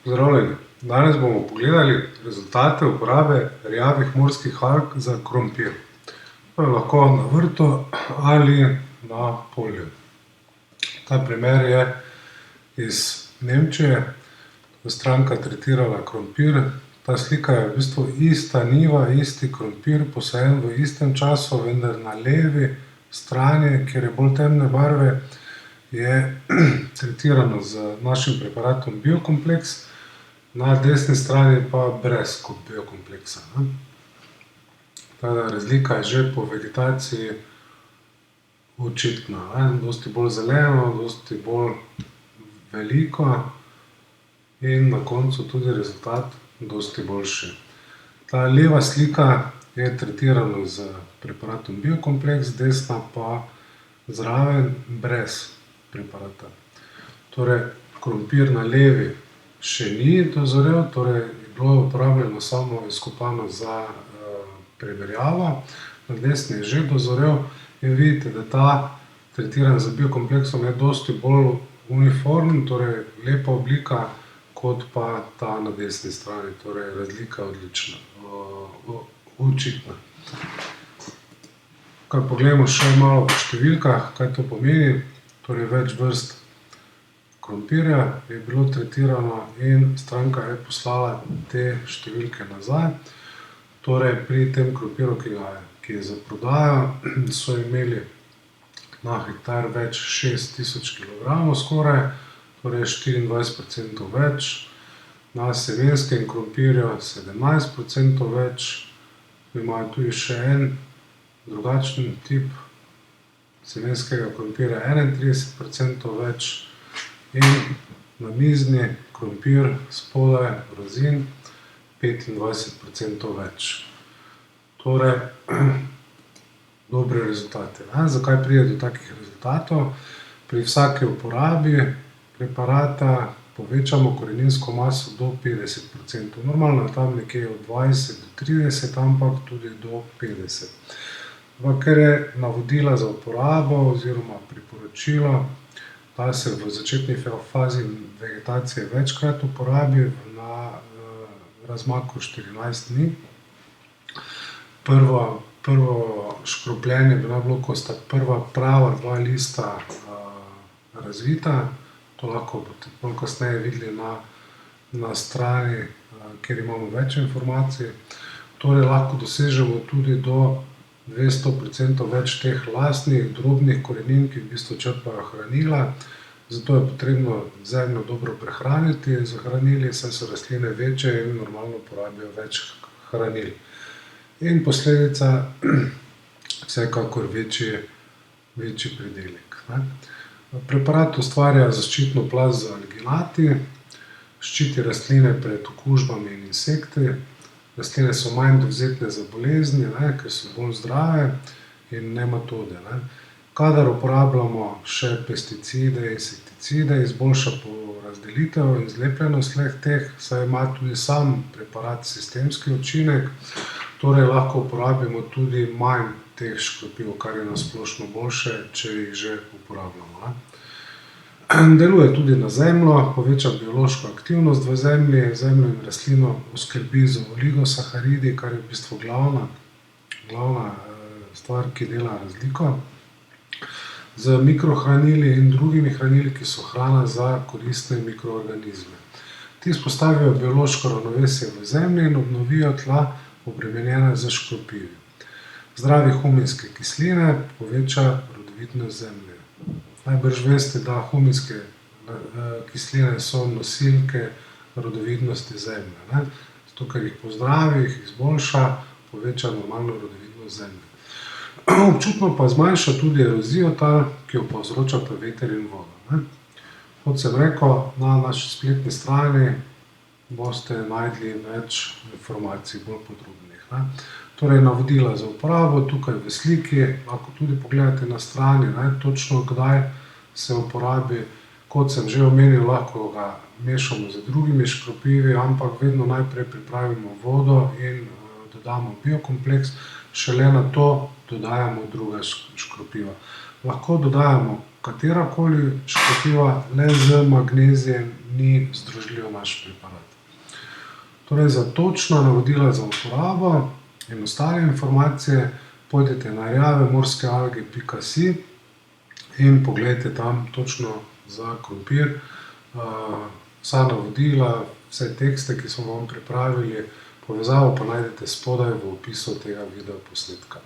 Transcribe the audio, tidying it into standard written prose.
Pozdravljeni! Danes bomo pogledali rezultate uporabe rjavih morskih alg za krompir. To je lahko na vrtu ali na polju. Ta primer je iz Nemčije, ko je stranka tretirala krompir. Ta slika je v bistvu ista njiva, isti krompir, posajen v istem času, vendar na levi strani, kjer je bolj temne barve, je tretirano z našim preparatom Biokompleks, na desni strani pa brez biokompleksa. Ta razlika je že po vegetaciji očitna. Dosti bolj zeleno, dosti bolj veliko in na koncu tudi rezultat dosti boljši. Ta leva slika je tretirana s preparatom Biokompleks, desna pa zraven brez preparata. Torej, krompir na levi še ni dozorel, torej je bilo uporabljeno samo izkopano za preverjavo. Na desni je že dozorel in vidite, da ta tretiran z biokompleksom je dosti bolj uniformen, torej lepa oblika, kot pa ta na desni strani. Torej, razlika je odlična, očitna. Kaj poglejmo še malo v številkah, kaj to pomeni. Torej, več vrst krompirja je bilo tretirano in stranka je poslala te številke nazaj. Torej, pri tem krompirju, ki je za prodajo, so imeli na hektar več 6000 kilogramov skoraj, torej 24% več. Na semenskem krompirju 17% več. Imajo tudi še en drugačen tip semenskega krompirja, 31% več. In namizni krompir spodaj, rozin, 25% več. Torej, dobri rezultati. Zakaj pride do takih rezultatov? Pri vsaki uporabi preparata povečamo koreninsko maso do 50%. Normalno je tam nekje od 20 do 30, ampak tudi do 50. Ker je navodila za uporabo oziroma priporočilo, da se v začetni fazi vegetacije večkrat uporabi na razmaku 14 dni. Prvo škropljenje bi naj bilo, ko sta prva prava dva lista razvita. To lahko boste pol kasneje videli na strani, kjer imamo več informacij. Torej, lahko dosežemo tudi do 200% več teh lastnih, drobnih korenin, ki v bistvu črpajo hranila. Zato je potrebno zemljo dobro prehraniti z hranili, saj so rastline večje in normalno porabijo več hranil. In posledica vsekakor večji pridelek. Preparat ustvarja zaščitno plast z alginati, ščiti rastline pred okužbami in insekti. Rastline so manj dovzetne za bolezni, ker so bolj zdrave in nematode. Kadar uporabljamo še pesticide, insekticide, izboljša porazdelitev in zlepljenost le-teh, saj ima tudi sam preparat sistemski učinek. Torej, lahko uporabimo tudi manj teh škropiv, kar je na splošno boljše, če jih že uporabljamo. Deluje tudi na zemljo, poveča biološko aktivnost v zemlji, zemljo in rastlino oskrbi z oligosaharidi, kar je v bistvu glavna stvar, ki dela razliko. Z mikrohranili in drugimi hranili, ki so hrana za koristne mikroorganizme. Ti vzpostavijo biološko ravnovesje v zemlji in obnovijo tla, obremenjena s škropivi. Zdrave huminske kisline poveča rodovitnost zemlje. Najbrž veste, da huminske kisline so nosilke rodovitnosti zemlje. Zato, ker jih pozdravi, jih izboljša, poveča normalno rodovitnost zemlje. Občutno pa zmanjša tudi erozijo tal, ki jo povzročata veter in voda. Kot sem rekel, na naši spletni strani boste našli več informacij, bolj podrobnih. Torej, navodila za uporabo, tukaj v sliki, lahko tudi pogledate na strani, točno kdaj se uporabi. Kot sem že omenil, lahko ga mešamo z drugimi škropivi, ampak vedno najprej pripravimo vodo in dodamo biokompleks, šele nato dodajamo druga škropiva. Lahko dodajamo katerakoli škropiva, le z magnezijem ni združljiv naš preparat. Torej, za točna navodila za uporabo in ostale informacije pojdite na rjavemorskoalge.si in poglejte tam točno za krompir. Vsa navodila, vse tekste, ki smo vam pripravili, povezavo pa najdete spodaj v opisu tega videoposnetka.